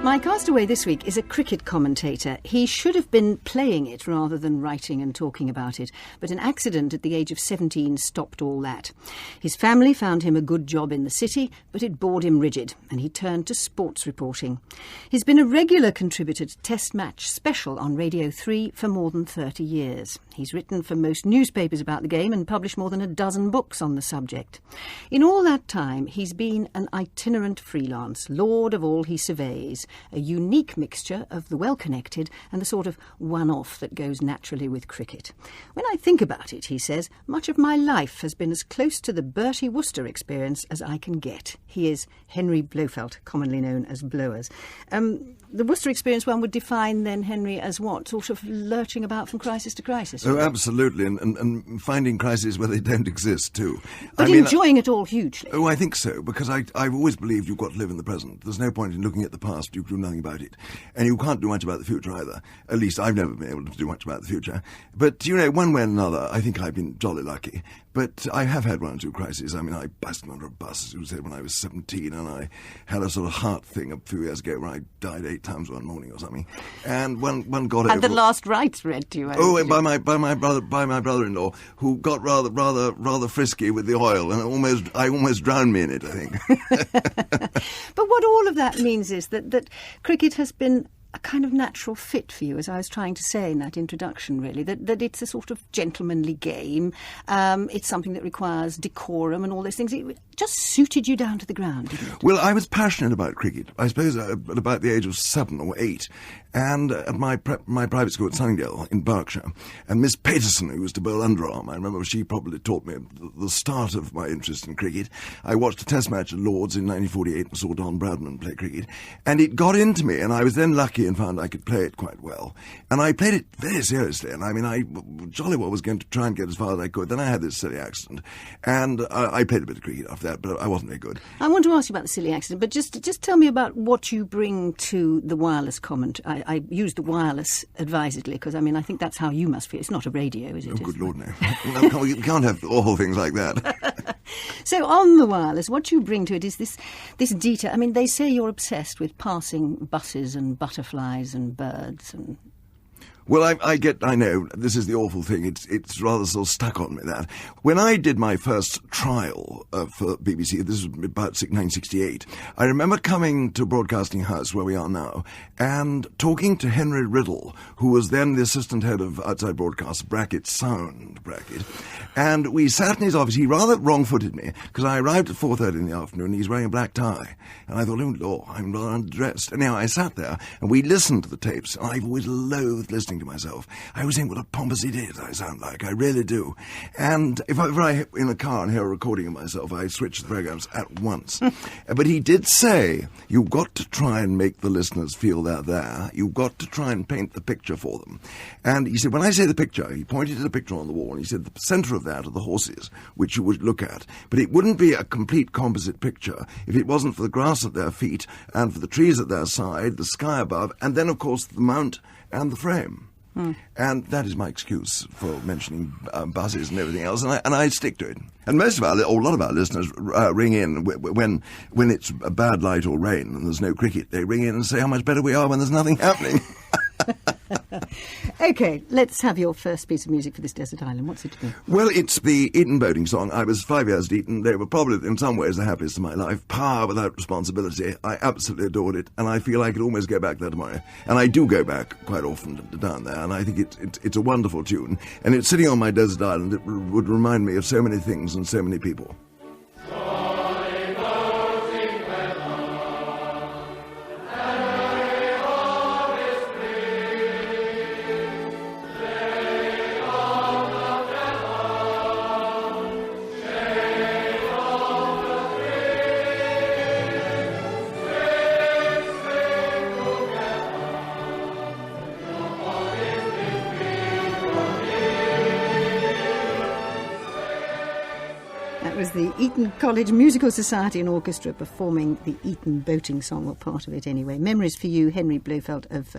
My castaway this week is a cricket commentator. He should have been playing it rather than writing and talking about it, but an accident at the age of 17 stopped all that. His family found him a good job in the city, but it bored him rigid, and he turned to sports reporting. He's been a regular contributor to Test Match Special on Radio 3 for more than 30 years. He's written for most newspapers about the game and published more than a dozen books on the subject. In all that time, he's been an itinerant freelance, lord of all he surveys, a unique mixture of the well-connected and the sort of one-off that goes naturally with cricket. When I think about it, he says, much of my life has been as close to the Bertie Wooster experience as I can get. He is Henry Blofeld, commonly known as Blowers. The Worcester experience one would define then, Henry, as what? Sort of lurching about from crisis to crisis? Oh, absolutely, and finding crises where they don't exist, too. But enjoying it all hugely. Oh, I think so, because I've always believed you've got to live in the present. There's no point in looking at the past. You can do nothing about it. And you can't do much about the future either. At least I've never been able to do much about the future. But, you know, one way or another, I think I've been jolly lucky. But I have had one or two crises. I mean, I busted under a bus, as you said, when I was 17, and I had a sort of heart thing a few years ago where I died 8 times one morning or something. And one got over. And the last rites read to you. Oh, by my brother-in-law, who got rather frisky with the oil, and I almost drowned me in it, I think. But what all of that means is that cricket has been a kind of natural fit for you, as I was trying to say in that introduction, really, that it's a sort of gentlemanly game. It's something that requires decorum and all those things. It just suited you down to the ground, didn't it? Well, I was passionate about cricket, I suppose, at about the age of 7 or 8. And at my private school at Sunningdale in Berkshire, and Miss Paterson, who was to bowl underarm, I remember she probably taught me the start of my interest in cricket. I watched a test match at Lord's in 1948 and saw Don Bradman play cricket, and it got into me, and I was then lucky and found I could play it quite well. And I played it very seriously, and I mean, I jolly well was going to try and get as far as I could. Then I had this silly accident, and I played a bit of cricket after that, but I wasn't very good. I want to ask you about the silly accident, but just tell me about what you bring to the wireless comment. I use the wireless advisedly because, I mean, I think that's how you must feel. It's not a radio, is it? Oh, good Lord, no. We can't have awful things like that. So on the wireless, what you bring to it is this detail. I mean, they say you're obsessed with passing buses and butterflies and birds and... Well, I know, this is the awful thing, it's rather sort of stuck on me, that. When I did my first trial for BBC, this was about 1968, I remember coming to Broadcasting House, where we are now, and talking to Henry Riddle, who was then the assistant head of Outside Broadcast, sound, and we sat in his office. He rather wrong-footed me, because I arrived at 4:30 in the afternoon, and he's wearing a black tie, and I thought, oh, Lord, I'm rather underdressed. Anyhow, I sat there, and we listened to the tapes, and I've always loathed listening to myself. I always think what a pompous idiot I sound like. I really do. And if I in a car and hear a recording of myself, I switch the programs at once. But he did say, you've got to try and make the listeners feel they're there. You've got to try and paint the picture for them. And he said, when I say the picture, he pointed to the picture on the wall, and he said, the centre of that are the horses, which you would look at. But it wouldn't be a complete composite picture if it wasn't for the grass at their feet and for the trees at their side, the sky above, and then, of course, the mount and the frame. And that is my excuse for mentioning buses and everything else, and I stick to it. And a lot of our listeners ring in when it's a bad light or rain and there's no cricket. They ring in and say how much better we are when there's nothing happening. OK, let's have your first piece of music for this desert island. What's it to be? Well, it's the Eton boating song. I was 5 years at Eton. They were probably, in some ways, the happiest of my life. Power without responsibility. I absolutely adored it, and I feel I could almost go back there tomorrow. And I do go back quite often down there, and I think it's a wonderful tune. And it's sitting on my desert island. It would remind me of so many things and so many people. the Eton College Musical Society and Orchestra performing the Eton boating song, or part of it anyway. Memories for you, Henry Blofeld of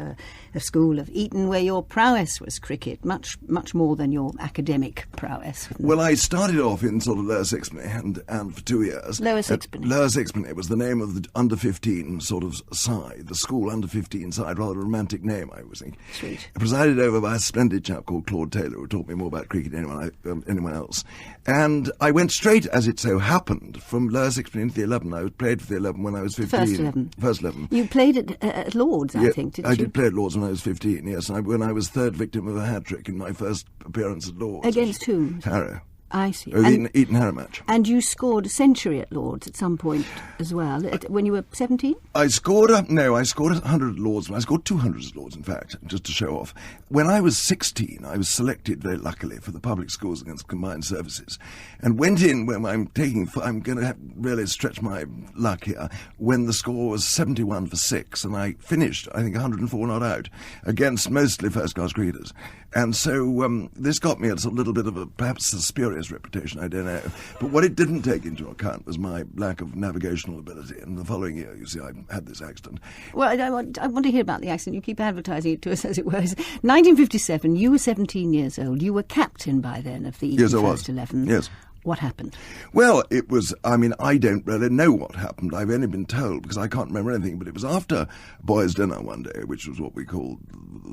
school of Eton, where your prowess was cricket, much more than your academic prowess. Well, I started off in sort of Lower Sixpenny and for 2 years. Lower Sixpenny? Lower Sixpenny was the name of the under-15 sort of side, the school under-15 side, rather a romantic name, I always think. Sweet. Presided over by a splendid chap called Claude Taylor, who taught me more about cricket than anyone else. And I went straight, as it so happened, from Lower Sixpenny into the 11. I played for the 11 when I was 15. First 11. You played at Lord's, I think, didn't you? I did play at Lord's when I was 15, yes. When I was third victim of a hat-trick in my first appearance at Lord's. Against whom? Harrow. I see. The Eton Harrow match. And you scored a century at Lord's at some point as well, when you were 17? I scored 100 at Lord's. I scored 200 at Lord's, in fact, just to show off. When I was 16, I was selected, very luckily, for the public schools against combined services, and went in when I'm going to really stretch my luck here, when the score was 71 for 6, and I finished, I think, 104 not out, against mostly first-class cricketers. And so this got me a little bit of perhaps a spurious reputation, I don't know. But what it didn't take into account was my lack of navigational ability. And the following year, you see, I had this accident. Well, I want to hear about the accident. You keep advertising it to us as it was. 1957, you were 17 years old. You were captain by then of the Eton First 11. Yes. What happened? Well, it was, I don't really know what happened. I've only been told, because I can't remember anything, but it was after boys' dinner one day, which was what we called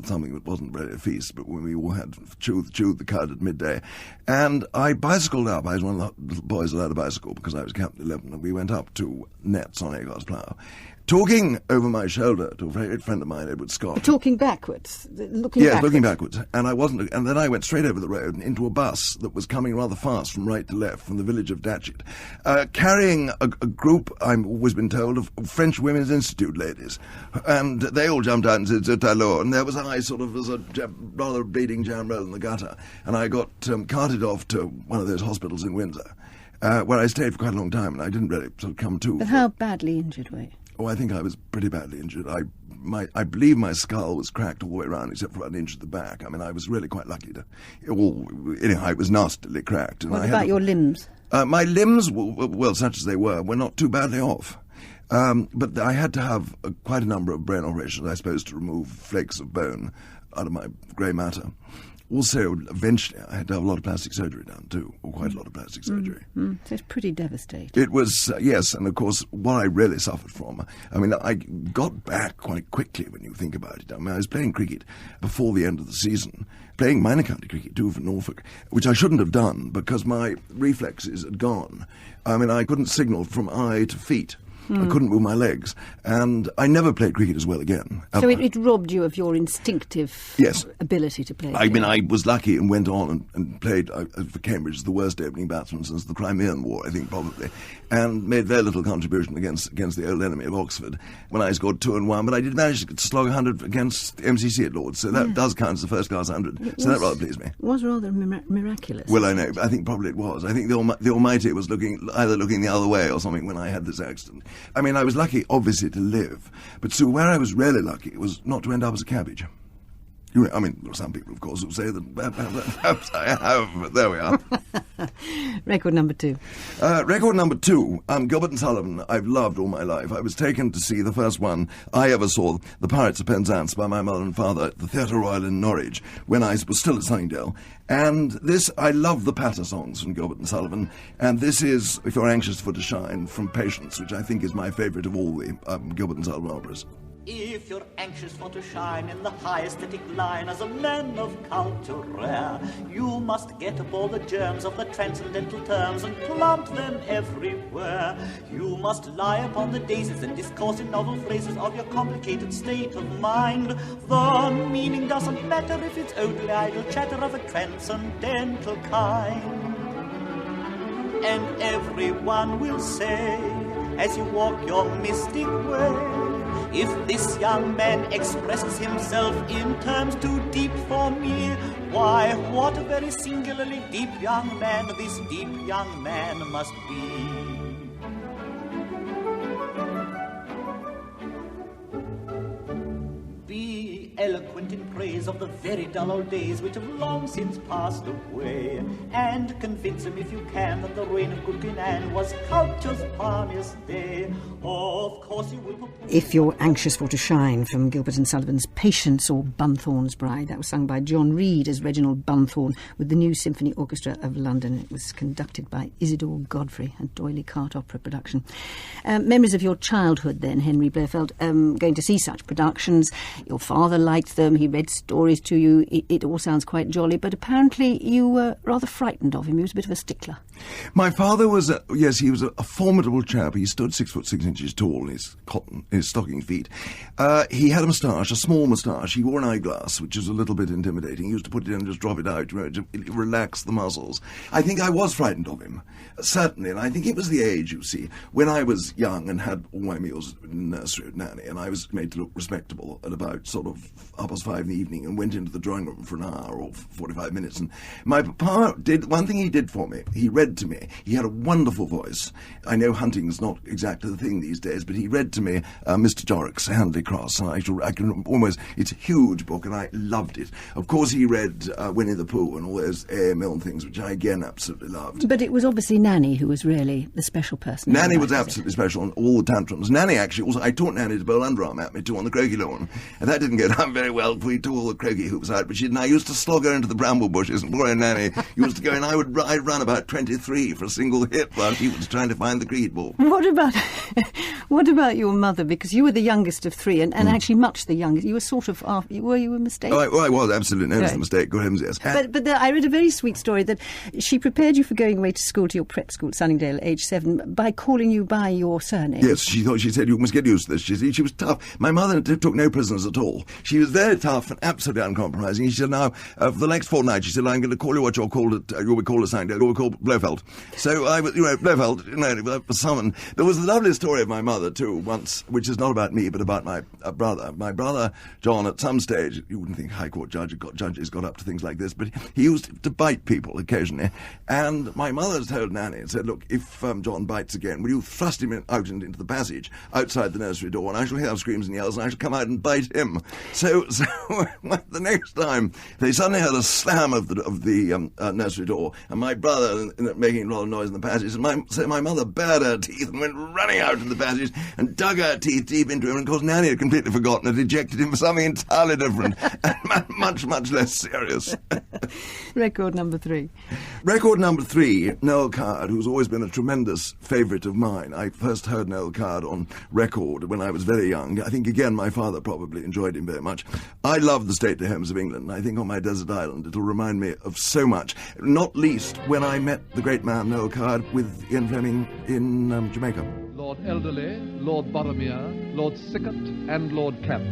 something that wasn't really a feast, but when we all had chewed the cud at midday. And I bicycled up. I was one of the little boys allowed a bicycle because I was captain 11, and we went up to Nets on Agars Plough, talking over my shoulder to a very good friend of mine, Edward Scott. Talking backwards? Looking backwards. And and then I went straight over the road and into a bus that was coming rather fast from right to left from the village of Datchet, carrying a group, I've always been told, of French Women's Institute ladies. And they all jumped out and said, "Zut alors," and there was I sort of as a rather bleeding jam roll in the gutter. And I got carted off to one of those hospitals in Windsor, where I stayed for quite a long time, and I didn't really sort of come to. But how badly injured were you? Oh, I think I was pretty badly injured. I believe my skull was cracked all the way around except for about an inch at the back. I mean, I was really quite lucky to... anyhow, it was nastily cracked. And what about your limbs? My limbs, well, such as they were not too badly off. But I had to have quite a number of brain operations, I suppose, to remove flakes of bone out of my grey matter. Also, eventually, I had to have a lot of plastic surgery done, too, or quite a lot of plastic surgery. So it's pretty devastating. It was, yes, and of course, what I really suffered from, I got back quite quickly when you think about it. I was playing cricket before the end of the season, playing minor county cricket, too, for Norfolk, which I shouldn't have done because my reflexes had gone. I couldn't signal from eye to feet. I couldn't move my legs, and I never played cricket as well again. So it robbed you of your instinctive ability to play. I was lucky and went on and played for Cambridge, the worst opening batsman since the Crimean War, I think, probably, and made very little contribution against the old enemy of Oxford when I scored 2 and 1, but I did manage to slog 100 against MCC at Lord's, so that does count as a first-class 100, so that rather pleased me. It was rather miraculous. Well, I know, I think probably it was. I think the Almighty was either looking the other way or something when I had this accident. I was lucky, obviously, to live, but so where I was really lucky was not to end up as a cabbage. Some people, of course, will say that perhaps I have, but there we are. Record number 2. Record number 2, Gilbert and Sullivan, I've loved all my life. I was taken to see the first one I ever saw, The Pirates of Penzance, by my mother and father at the Theatre Royal in Norwich, when I was still at Sunningdale. And this, I love the patter songs from Gilbert and Sullivan, and this is, If You're Anxious for to Shine, from Patience, which I think is my favourite of all the Gilbert and Sullivan operas. If you're anxious for to shine in the high aesthetic line as a man of culture rare, you must get up all the germs of the transcendental terms and plant them everywhere. You must lie upon the daisies and discourse in novel phrases of your complicated state of mind. The meaning doesn't matter if it's only idle chatter of a transcendental kind. And everyone will say, as you walk your mystic way, if this young man expresses himself in terms too deep for me, why, what a very singularly deep young man this deep young man must be. Be eloquent in praise of the very dull old days which have long since passed away. And convince him if you can that the reign of good Queen Anne was culture's palmiest day. Of course you will propose... If You're Anxious for to Shine, from Gilbert and Sullivan's Patience or Bunthorne's Bride. That was sung by John Reed as Reginald Bunthorne with the New Symphony Orchestra of London. It was conducted by Isidore Godfrey, a D'Oyly Carte opera production. Memories of your childhood then, Henry Blofeld, going to see such productions. Your father liked them, he read stories to you, it all sounds quite jolly, but apparently you were rather frightened of him. He was a bit of a stickler. My father was, he was a formidable chap. He stood 6'6" tall in his stocking feet. He had a moustache, a small moustache. He wore an eyeglass, which is a little bit intimidating. He used to put it in and just drop it out, to relax the muscles. I think I was frightened of him, certainly, and I think it was the age, you see. When I was young and had all my meals in the nursery at Nanny, and I was made to look respectable at about sort of 5:30 in the evening and went into the drawing room for an hour or 45 minutes, and my papa did one thing he did for me. He read to me. He had a wonderful voice. I know hunting's not exactly the thing these days, but he read to me Mr. Jorrocks' Handley Cross, and I can almost, it's a huge book, and I loved it. Of course, he read Winnie the Pooh and all those A.M. Milne things, which I again absolutely loved. But it was obviously Nanny who was really the special person. Nanny was absolutely special on all the tantrums. Nanny actually, also, I taught Nanny to bowl underarm at me too on the croquet lawn, and that didn't go down very well, for we tore all the croquet hoops out, but I used to slog her into the bramble bushes, and poor Nanny used to go, and I'd run about 23 for a single hit while she was trying to find the cricket ball. What about your mother? Because you were the youngest of three, and actually much the youngest. You were sort of, were you a mistake? Oh, I was, absolutely. No, it was a mistake. Good heavens, yes. But I read a very sweet story that she prepared you for going away to school, to your prep school at Sunningdale at age 7, by calling you by your surname. Yes, she said, you must get used to this. She was tough. My mother took no prisoners at all. She was very tough and absolutely uncompromising. She said, now, for the next fortnight, she said, I'm going to call you what you'll be called at Sunningdale. You'll be called Blofeld. So I was, Blofeld, was summoned. There was a lovely story of my mother, too, once, which is not about me, but about my brother. My brother, John, at some stage, you wouldn't think High Court judges got up to things like this, but he used to bite people occasionally. And my mother told Nanny and said, look, if John bites again, will you thrust him out into the passage outside the nursery door, and I shall hear screams and yells, and I shall come out and bite him. So the next time, they suddenly heard a slam of the nursery door, and my brother making a lot of noise in the passage, so my mother bared her teeth and went running out in the passage and dug her teeth deep into him, and of course Nanny had completely forgotten and ejected him for something entirely different and much, much less serious. Record number 3. Record number 3, Noel Coward, who's always been a tremendous favourite of mine. I first heard Noel Coward on record when I was very young. I think, again, my father probably enjoyed him very much. I love the stately homes of England. I think on my desert island it'll remind me of so much, not least when I met the great man Noel Coward with Ian Fleming in Jamaica. Lord Elderly, Lord Boromir, Lord Sickert, and Lord Kemp.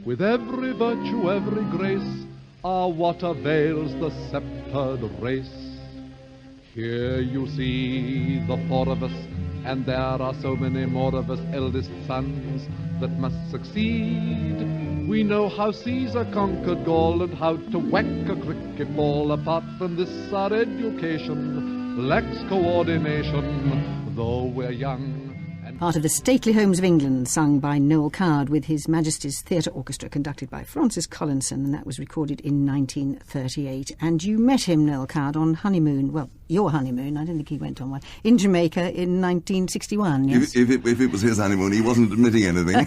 With every virtue, every grace, what avails the sceptred race? Here you see the 4 of us, and there are so many more of us eldest sons that must succeed. We know how Caesar conquered Gaul and how to whack a cricket ball. Apart from this, our education lacks coordination, though we're young. Part of the Stately Homes of England, sung by Noel Coward with His Majesty's Theatre Orchestra, conducted by Francis Collinson, and that was recorded in 1938. And you met him, Noel Coward, on honeymoon, well, your honeymoon, I don't think he went on one, in Jamaica in 1961, yes? If it was his honeymoon, he wasn't admitting anything.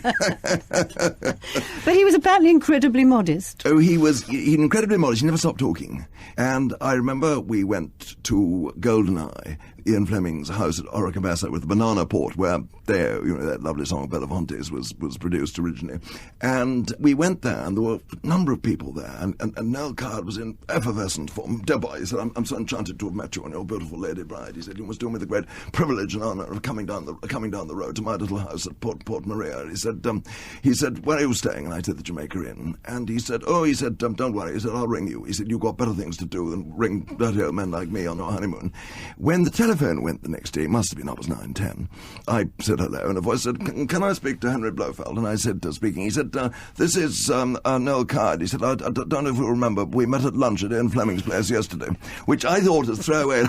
But he was apparently incredibly modest. Oh, he was incredibly modest. He never stopped talking. And I remember we went to Goldeneye, Ian Fleming's house at Oricabassa with the Banana Port, where that lovely song Belafonte's was produced originally. And we went there, and there were a number of people there, and Noel Coward was in effervescent form. Dear boy, he said, I'm so enchanted to have met you and your beautiful lady bride. He said, you must do me the great privilege and honour of coming down the road to my little house at Port Maria. He said, where are you staying? And I said, the Jamaica Inn. And he said, don't worry. He said, I'll ring you. He said, you've got better things to do than ring dirty old men like me on your honeymoon. When the telephone went the next day, it must have been, I was 9-10, I said hello, and a voice said, can I speak to Henry Blofeld? And I said, speaking. He said, this is Noel Coward. He said, I don't know if you remember, we met at lunch at Ian Fleming's place yesterday, which I thought as throwaway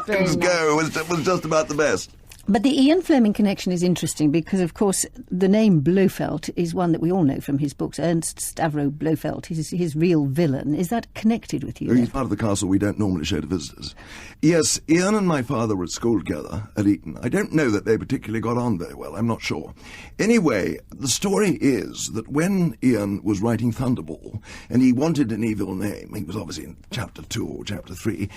lines go was just about the best. But the Ian Fleming connection is interesting because, of course, the name Blofeld is one that we all know from his books. Ernst Stavro Blofeld, his real villain. Is that connected with you? He's part of the castle we don't normally show to visitors. Yes, Ian and my father were at school together at Eton. I don't know that they particularly got on very well, I'm not sure. Anyway, the story is that when Ian was writing Thunderball, and he wanted an evil name, he was obviously in chapter 2 or chapter 3,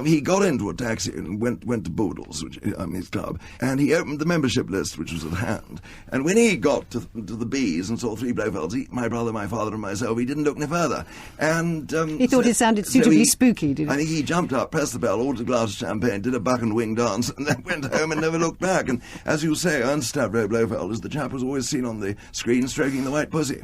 he got into a taxi and went to Boodles, which his club, and he opened the membership list, which was at hand. And when he got to the B's and saw 3 Blofelds, my brother, my father and myself, he didn't look any further. And he thought it sounded suitably spooky, did he? I think he jumped up, pressed the bell, ordered a glass of champagne, did a buck and wing dance, and then went home and never looked back. And as you say, Ernst Stavro Blofeld is the chap who's always seen on the screen stroking the white pussy.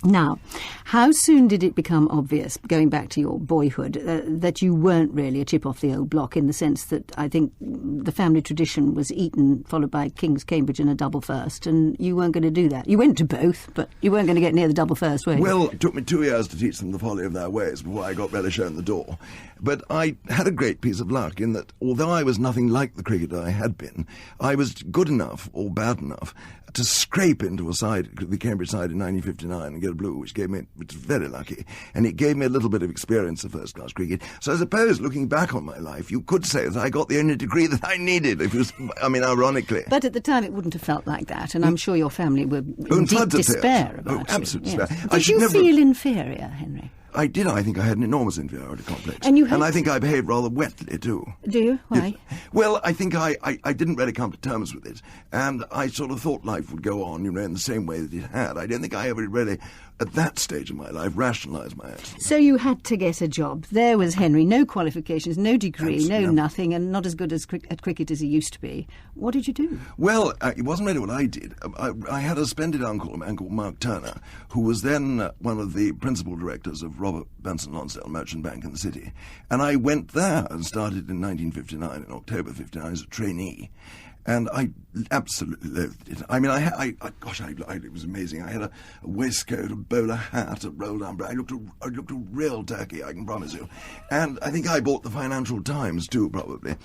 Now, how soon did it become obvious, going back to your boyhood, that you weren't really a chip off the old block, in the sense that I think the family tradition was Eton followed by King's, Cambridge and a double first, and you weren't going to do that? You went to both, but you weren't going to get near the double first, were you? Well, it took me 2 years to teach them the folly of their ways before I got really shown the door. But I had a great piece of luck in that, although I was nothing like the cricketer I had been, I was good enough, or bad enough, to scrape into the Cambridge side in 1959 and get a blue, which was very lucky, and it gave me a little bit of experience of first-class cricket. So I suppose, looking back on my life, you could say that I got the only degree that I needed, ironically. But at the time it wouldn't have felt like that, and I'm sure your family were in deep despair about it. Absolute despair. Did you feel inferior, Henry? I did. I think I had an enormous inferiority complex. And I think I behaved rather wetly, too. Do you? Why? Well, I think I didn't really come to terms with it. And I sort of thought life would go on, in the same way that it had. I don't think I ever really, at that stage of my life, rationalised my actions. So you had to get a job. There was Henry, no qualifications, no degree, nothing, and not as good at cricket as he used to be. What did you do? Well, it wasn't really what I did. I had a splendid uncle, a man called Mark Turner, who was then one of the principal directors of Robert Benson Lonsdale Merchant Bank in the city. And I went there and started in 1959, in October 59, as a trainee. And I absolutely loathed it. I mean, it was amazing. I had a waistcoat, a bowler hat, a rolled umbrella. I looked a real turkey, I can promise you. And I think I bought the Financial Times too, probably.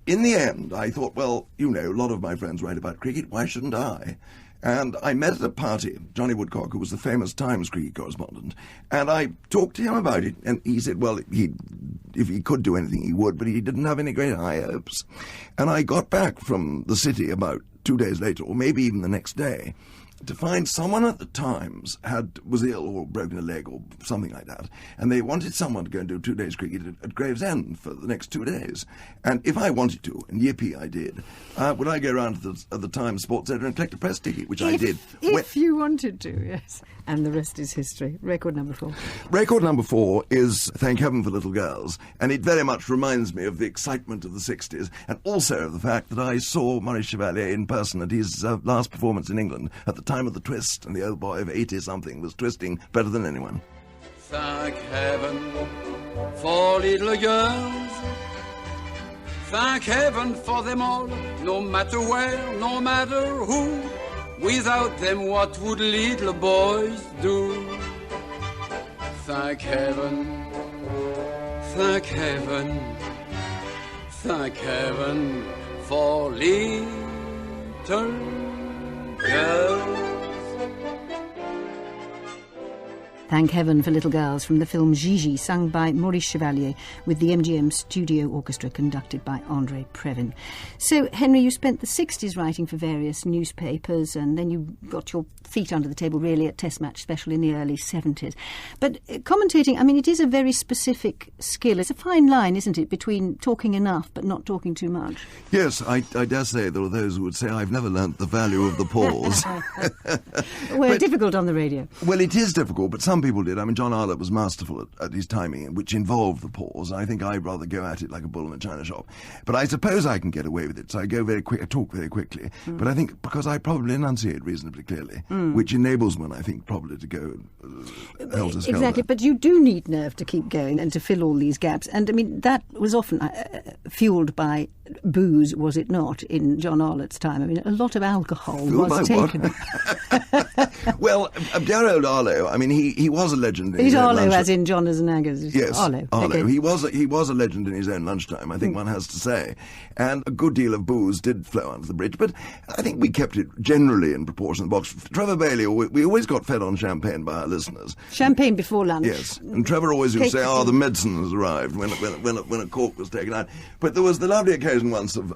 In the end, I thought, well, a lot of my friends write about cricket. Why shouldn't I? And I met at a party Johnny Woodcock, who was the famous Times cricket correspondent, and I talked to him about it, and he said, well, if he could do anything, he would, but he didn't have any great high hopes. And I got back from the city about 2 days later, or maybe even the next day, to find someone at the Times was ill or broken a leg or something like that, and they wanted someone to go and do 2 days cricket at Gravesend for the next 2 days. And if I wanted to, and yippee I did, would I go around to the Times Sports Centre and collect a press ticket, which I did. If you wanted to, yes. And the rest is history. Record number 4. Record number 4 is Thank Heaven for Little Girls, and it very much reminds me of the excitement of the 60s, and also of the fact that I saw Maurice Chevalier in person at his last performance in England at the time of the twist, and the old boy of 80-something was twisting better than anyone. Thank heaven for little girls. Thank heaven for them all, no matter where, no matter who. Without them, what would little boys do? Thank heaven, thank heaven, thank heaven for little girls. Thank Heaven for Little Girls from the film Gigi, sung by Maurice Chevalier with the MGM Studio Orchestra conducted by André Previn. So, Henry, you spent the 60s writing for various newspapers, and then you got your feet under the table really at Test Match Special in the early 70s. But commentating, I mean, it is a very specific skill. It's a fine line, isn't it, between talking enough but not talking too much? Yes, I dare say there are those who would say I've never learnt the value of the pause. Well, difficult on the radio. Well, it is difficult, but some people did. I mean, John Arlott was masterful at his timing, which involved the pause. I think I'd rather go at it like a bull in a china shop. But I suppose I can get away with it, so I go very quick, I talk very quickly. But I think because I probably enunciate reasonably clearly, which enables one, I think, probably to go helter-skelter. Exactly, but you do need nerve to keep going and to fill all these gaps. And, I mean, that was often fuelled by booze, was it not, in John Arlett's time? I mean, a lot of alcohol was taken. Well, dear old Arlo, I mean, he was a legend. He's Arlo, as in Jonas and Aggers. Yes, Arlo. Arlo. Okay. He was a legend in his own lunchtime, I think one has to say. And a good deal of booze did flow under the bridge, but I think we kept it generally in proportion to the box. Trevor Bailey, we always got fed on champagne by our listeners. Champagne before lunch. Yes, and Trevor always used to say, the medicine has arrived when a cork was taken out. But there was the lovely occasion once of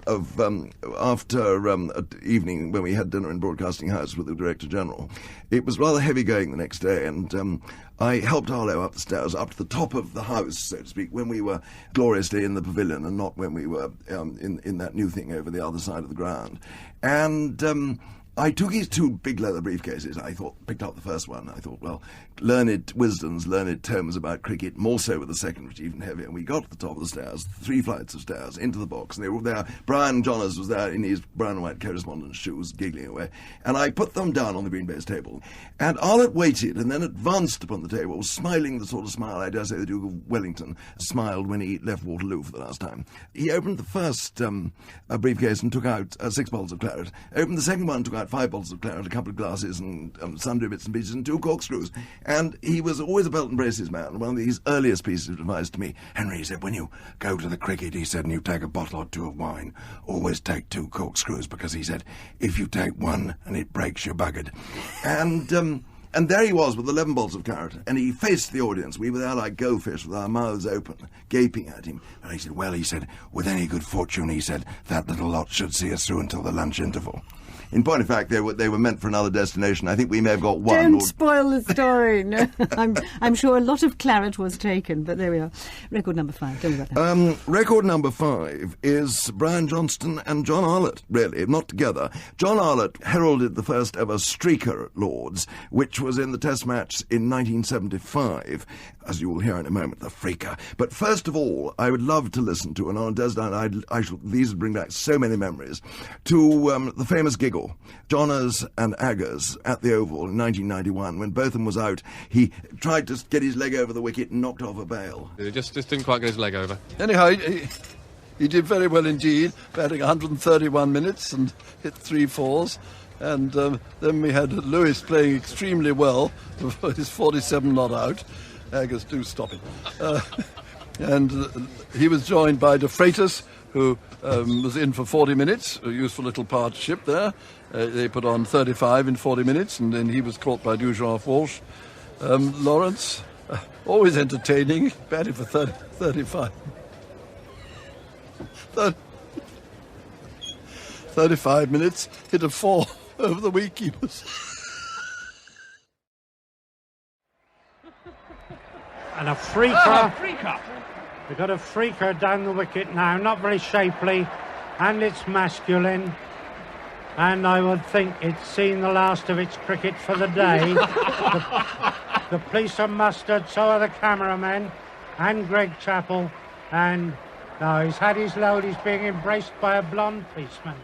after an evening when we had dinner in Broadcasting House with the Director General. It was rather heavy going the next day, and I helped Arlo up the stairs, up to the top of the house, so to speak, when we were gloriously in the pavilion and not when we were in that new thing over the other side of the ground. And I took his two big leather briefcases. I picked up the first one. I thought, well, learned wisdoms, learned tomes about cricket, more so with the second, which even heavier. And we got to the top of the stairs, 3 flights of stairs, into the box, and they were there. Brian Jonas was there in his brown and white correspondence shoes, giggling away. And I put them down on the green baize table. And Arlott waited and then advanced upon the table, smiling the sort of smile, I dare say, the Duke of Wellington smiled when he left Waterloo for the last time. He opened the first briefcase and took out 6 bottles of claret. Opened the second one, took out 5 bottles of claret, a couple of glasses and sundry bits and pieces and 2 corkscrews. And he was always a belt and braces man. One of his earliest pieces of advice to me, Henry, he said, when you go to the cricket, he said, and you take a bottle or 2 of wine, always take 2 corkscrews, because he said, if you take one and it breaks, you're buggered. And there he was with 11 bottles of claret, and he faced the audience. We were there like goldfish with our mouths open, gaping at him. And he said, well, he said, with any good fortune, he said, that little lot should see us through until the lunch interval. In point of fact, they were meant for another destination. I think we may have got one. Don't spoil the story. No, I'm sure a lot of claret was taken, but there we are. Record number 5. Tell me about that. Record number 5 is Brian Johnston and John Arlott, really, not together. John Arlott heralded the first ever streaker at Lord's, which was in the Test match in 1975. As you will hear in a moment, the freaker. But first of all, I would love to listen to, and on Desdine, these would bring back so many memories, to the famous giggle, Jonas and Aggers at the Oval in 1991. When Botham was out, he tried to get his leg over the wicket and knocked off a bail. He just didn't quite get his leg over. Anyhow, he did very well indeed, batting 131 minutes and hit 3 fours. And then we had Lewis playing extremely well for his 47 not out. Aggers, do stop it. And he was joined by De Freitas, who was in for 40 minutes, a useful little partnership there. They put on 35 in 40 minutes, and then he was caught by Dujarf Walsh. Lawrence, always entertaining, batted for 35. 35 minutes, hit a 4 over the wicketkeepers. And a freaker. We've got a freaker down the wicket now, not very shapely, and it's masculine. And I would think it's seen the last of its cricket for the day. The police are mustered, so are the cameramen, and Greg Chappell. And no, he's had his load, he's being embraced by a blonde policeman.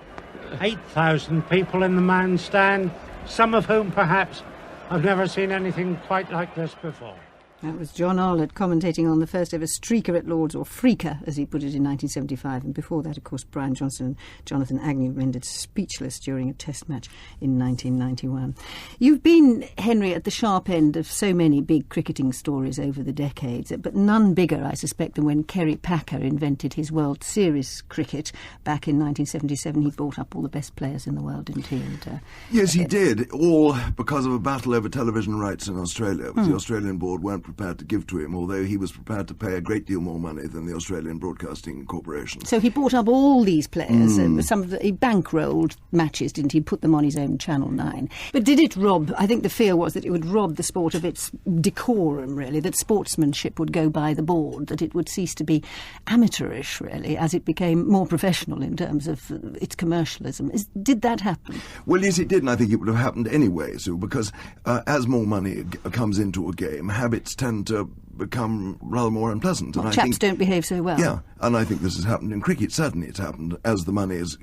8,000 people in the man's stand, some of whom perhaps I've never seen anything quite like this before. That was John Arlott commentating on the first ever streaker at Lord's, or freaker, as he put it, in 1975. And before that, of course, Brian Johnston and Jonathan Agnew rendered speechless during a Test match in 1991. You've been, Henry, at the sharp end of so many big cricketing stories over the decades, but none bigger, I suspect, than when Kerry Packer invented his World Series cricket back in 1977. He brought up all the best players in the world, didn't he? And, yes, he did, all because of a battle over television rights in Australia, which the Australian board weren't prepared to give to him, although he was prepared to pay a great deal more money than the Australian Broadcasting Corporation. So he brought up all these players, some of he bankrolled matches, didn't he? Put them on his own Channel 9. But did it rob, I think the fear was that it would rob the sport of its decorum, really, that sportsmanship would go by the board, that it would cease to be amateurish, really, as it became more professional in terms of its commercialism. Did that happen? Well, yes, it did, and I think it would have happened anyway, so because as more money comes into a game, habits crickets tend to become rather more unpleasant. Well, and chaps don't behave so well. Yeah, and I think this has happened in cricket. Certainly it's happened as the money is,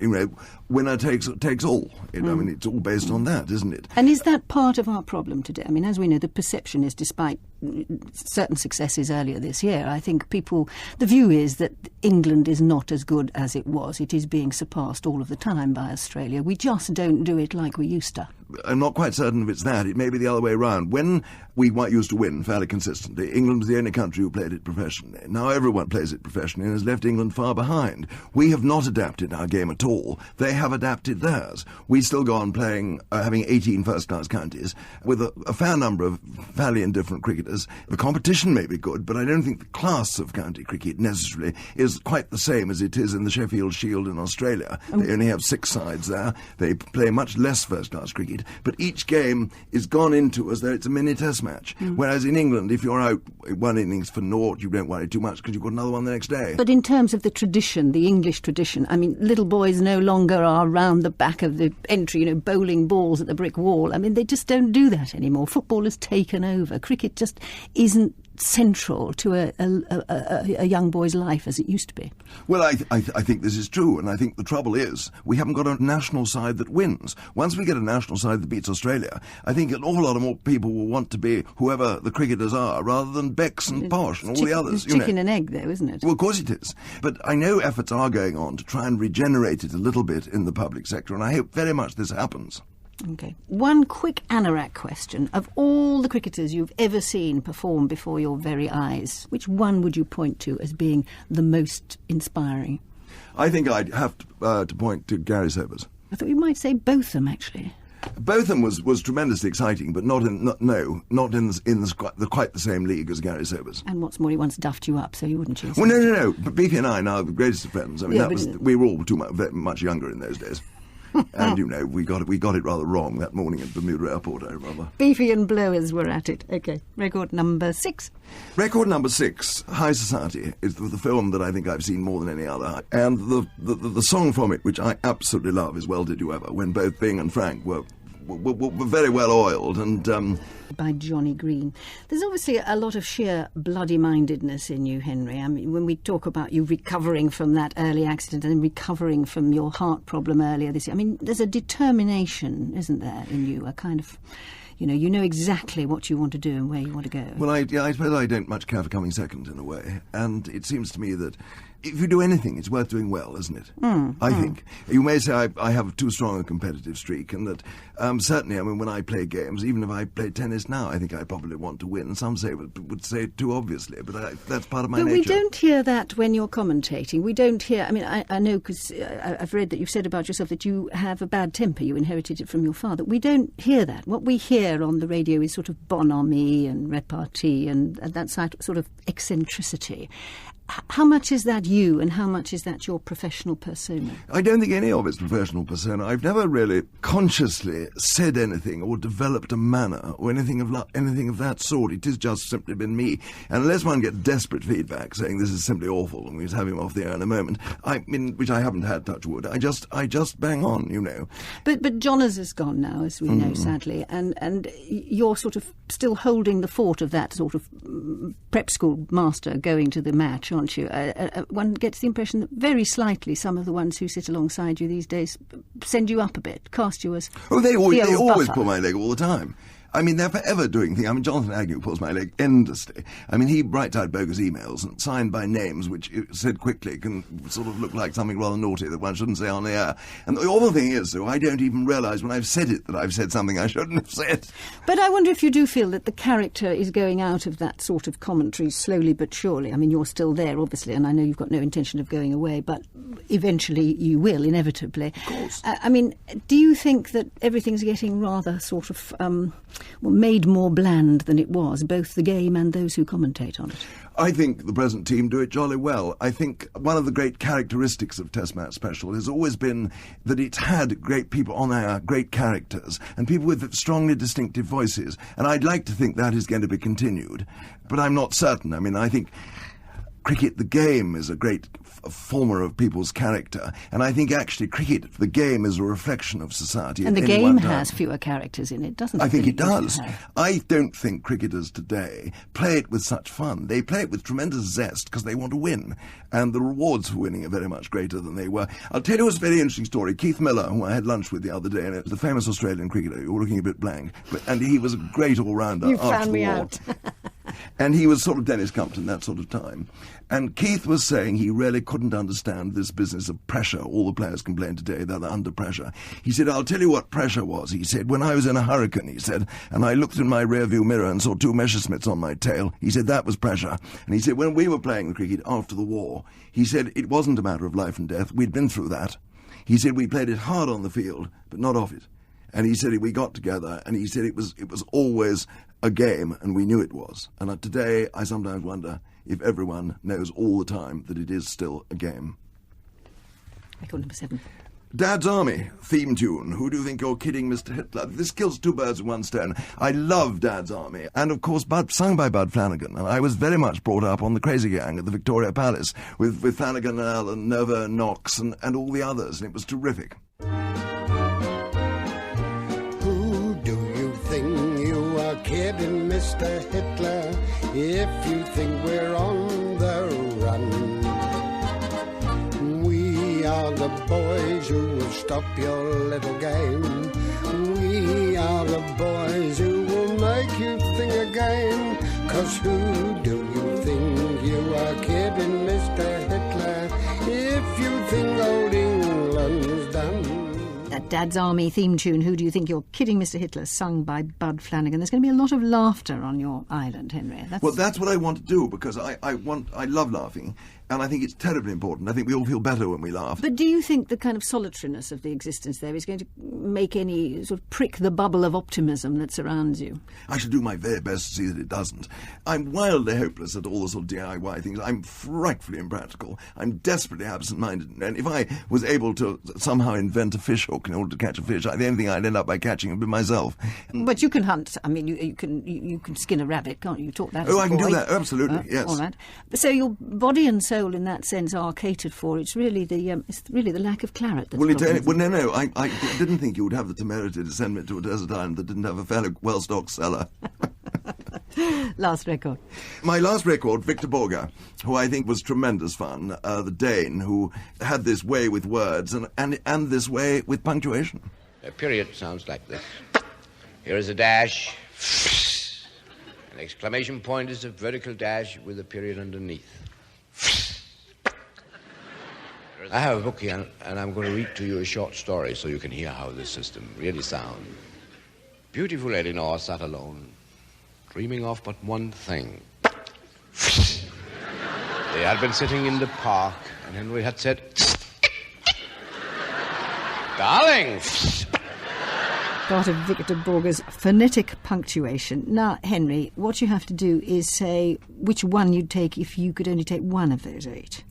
winner takes all. I mean, it's all based on that, isn't it? And is that part of our problem today? I mean, as we know, the perception is, despite certain successes earlier this year, I think the view is that England is not as good as it was. It is being surpassed all of the time by Australia. We just don't do it like we used to. I'm not quite certain if it's that. It may be the other way around. When we used to win fairly consistently, England was the only country who played it professionally. Now everyone plays it professionally and has left England far behind. We have not adapted our game at all. They have adapted theirs. We still go on playing, having 18 first-class counties with a fair number of fairly indifferent cricketers. The competition may be good, but I don't think the class of county cricket necessarily is quite the same as it is in the Sheffield Shield in Australia. They only have 6 sides there. They play much less first-class cricket. But each game is gone into as though it's a mini test match. Whereas in England, if you're out one innings for naught, you don't worry too much because you've got another one the next day. But in terms of the tradition, the English tradition, I mean, little boys no longer are round the back of the entry, bowling balls at the brick wall. I mean, they just don't do that anymore. Football has taken over. Cricket just isn't central to a young boy's life as it used to be. Well, I think this is true, and I think the trouble is we haven't got a national side that wins. Once we get a national side that beats Australia, I think an awful lot of more people will want to be whoever the cricketers are, rather than Becks and Posh and all the others. It's chicken and egg, though, isn't it? Well, of course it is. But I know efforts are going on to try and regenerate it a little bit in the public sector, and I hope very much this happens. OK. One quick anorak question. Of all the cricketers you've ever seen perform before your very eyes, which one would you point to as being the most inspiring? I think I'd have to point to Gary Sobers. I thought you might say Botham, actually. Botham was tremendously exciting, but not in quite the same league as Gary Sobers. And what's more, he once duffed you up, so you wouldn't choose. Well, no. But Beefy and I are now the greatest of friends. I mean, we were all much younger in those days. And, we got it rather wrong that morning at Bermuda Airport, I remember. Beefy and Blowers were at it. OK. Record number 6. Record number 6, High Society, is the film that I think I've seen more than any other. And the song from it, which I absolutely love, is Well Did You Ever, when both Bing and Frank were very well oiled, and by Johnny Green. There's obviously a lot of sheer bloody-mindedness in you, Henry. I mean, when we talk about you recovering from that early accident and recovering from your heart problem earlier this year, I mean, there's a determination, isn't there, in you, a kind of... You know exactly what you want to do and where you want to go. Well, I suppose I don't much care for coming second, in a way. And it seems to me that if you do anything, it's worth doing well, isn't it? I think. You may say I have too strong a competitive streak, and that certainly, I mean, when I play games, even if I play tennis now, I think I probably want to win. Some would say it too obviously, but that's part of my nature. But we don't hear that when you're commentating. We don't hear... I mean, I know, because I've read that you've said about yourself that you have a bad temper. You inherited it from your father. We don't hear that. What we hear on the radio is sort of bonhomie and repartee and that sort of eccentricity. How much is that you, and how much is that your professional persona? I don't think any of it's professional persona. I've never really consciously said anything or developed a manner or anything of that sort. It has just simply been me. And unless one gets desperate feedback saying this is simply awful, and we just have him off the air in a moment, which I haven't had, touch wood, I just bang on, But Johners has gone now, as we know, sadly, and you're sort of still holding the fort of that sort of prep school master going to the match, aren't you? One gets the impression that very slightly some of the ones who sit alongside you these days send you up a bit, cast you as they always buffer. pull my leg all the time. I mean, they're forever doing things. I mean, Jonathan Agnew pulls my leg endlessly. I mean, he writes out bogus emails and signed by names, which, said quickly, can sort of look like something rather naughty that one shouldn't say on the air. And the awful thing is, though, I don't even realise when I've said it that I've said something I shouldn't have said. But I wonder if you do feel that the character is going out of that sort of commentary slowly but surely. I mean, you're still there, obviously, and I know you've got no intention of going away, but eventually you will, inevitably. Of course. I mean, do you think that everything's getting rather sort of... made more bland than it was, both the game and those who commentate on it? I think the present team do it jolly well. I think one of the great characteristics of Test Match Special has always been that it's had great people on air, great characters, and people with strongly distinctive voices. And I'd like to think that is going to be continued. But I'm not certain. I mean, I think cricket, the game, is a great former of people's character, and I think actually cricket, the game, is a reflection of society. And the game has fewer characters in it, doesn't it? I think it does. I don't think cricketers today play it with such fun. They play it with tremendous zest because they want to win, and the rewards for winning are very much greater than they were. I'll tell you a very interesting story. Keith Miller, who I had lunch with the other day, and the famous Australian cricketer, you're looking a bit blank, and he was a great all-rounder You after found the me war. out. And he was sort of Dennis Compton, that sort of time. And Keith was saying he really couldn't understand this business of pressure. All the players complain today that they're under pressure. He said, I'll tell you what pressure was. He said, when I was in a hurricane, he said, and I looked in my rearview mirror and saw 2 Messerschmitts on my tail. He said, that was pressure. And he said, when we were playing the cricket after the war, he said, it wasn't a matter of life and death. We'd been through that. He said, we played it hard on the field, but not off it. And he said, we got together, and he said it was always a game, and we knew it was. And today, I sometimes wonder if everyone knows all the time that it is still a game. Record number 7. Dad's Army theme tune. Who do you think you're kidding, Mr. Hitler? This kills 2 birds with 1 stone. I love Dad's Army. And, of course, sung by Bud Flanagan. And I was very much brought up on the Crazy Gang at the Victoria Palace with Flanagan and Allen, Nova, Knox, and all the others. And it was terrific. Who do you think you are kidding, Mr. Hitler, if you think we're on the run? We are the boys who will stop your little game. We are the boys who will make you think again. 'Cause who do you think you are kidding, Mr. Hitler, if you think old England's done? That Dad's Army theme tune, Who Do You Think You're Kidding, Mr. Hitler, sung by Bud Flanagan. There's going to be a lot of laughter on your island, Henry. Well, that's what I want to do, because I love laughing, and I think it's terribly important. I think we all feel better when we laugh. But do you think the kind of solitariness of the existence there is going to make any sort of prick the bubble of optimism that surrounds you? I shall do my very best to see that it doesn't. I'm wildly hopeless at all the sort of DIY things. I'm frightfully impractical. I'm desperately absent-minded. And if I was able to somehow invent a fish hook in order to catch a fish, the only thing I'd end up by catching would be myself. But you can hunt. I mean, you can skin a rabbit, can't you? You taught that as a I can boy. do that, absolutely, yes. All right. So your body and soul in that sense are catered for. It's really the lack of claret that's no. I didn't think you would have the temerity to send me to a desert island that didn't have a fairly well-stocked cellar. Last record. My last record, Victor Borge, who I think was tremendous fun, the Dane, who had this way with words and this way with punctuation. A period sounds like this. Here is a dash. An exclamation point is a vertical dash with a period underneath. I have a book here, and I'm going to read to you a short story so you can hear how this system really sounds. Beautiful Elinor sat alone, dreaming of but one thing. They had been sitting in the park, and Henry had said, "Darling!" Part of Victor Borge's phonetic punctuation. Now, Henry, what you have to do is say which one you'd take if you could only take one of those 8.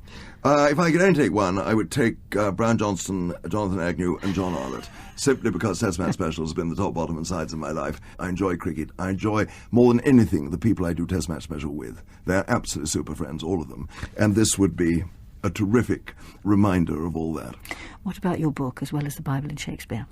If I could only take one, I would take Brian Johnston, Jonathan Agnew and John Arlott, simply because Test Match Specials have been the top, bottom and sides of my life. I enjoy cricket. I enjoy, more than anything, the people I do Test Match Special with. They're absolutely super friends, all of them. And this would be a terrific reminder of all that. What about your book, as well as the Bible and Shakespeare?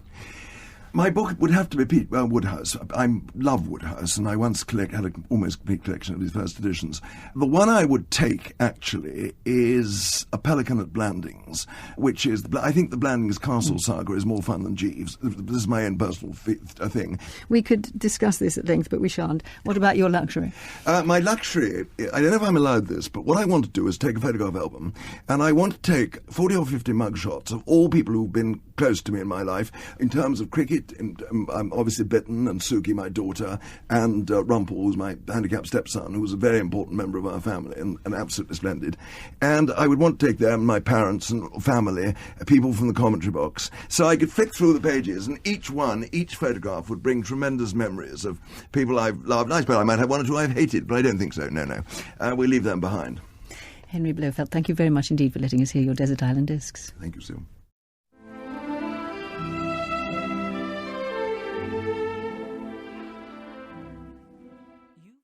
My book would have to be Pete Woodhouse. I love Woodhouse, and I once had an almost complete collection of his first editions. The one I would take, actually, is A Pelican at Blandings, which is, I think the Blandings Castle saga is more fun than Jeeves. This is my own personal thing. We could discuss this at length, but we shan't. What about your luxury? My luxury, I don't know if I'm allowed this, but what I want to do is take a photograph album, and I want to take 40 or 50 mugshots of all people who've been close to me in my life, in terms of cricket. I'm obviously Bitten and Suki, my daughter, and Rumpel, who's my handicapped stepson, who was a very important member of our family and absolutely splendid. And I would want to take them, my parents and family, people from the commentary box, so I could flick through the pages, and each photograph would bring tremendous memories of people I've loved. I suppose I might have one or two I've hated, but I don't think so, no. We leave them behind. Henry Blofeld, thank you very much indeed for letting us hear your Desert Island Discs. Thank you, Sue.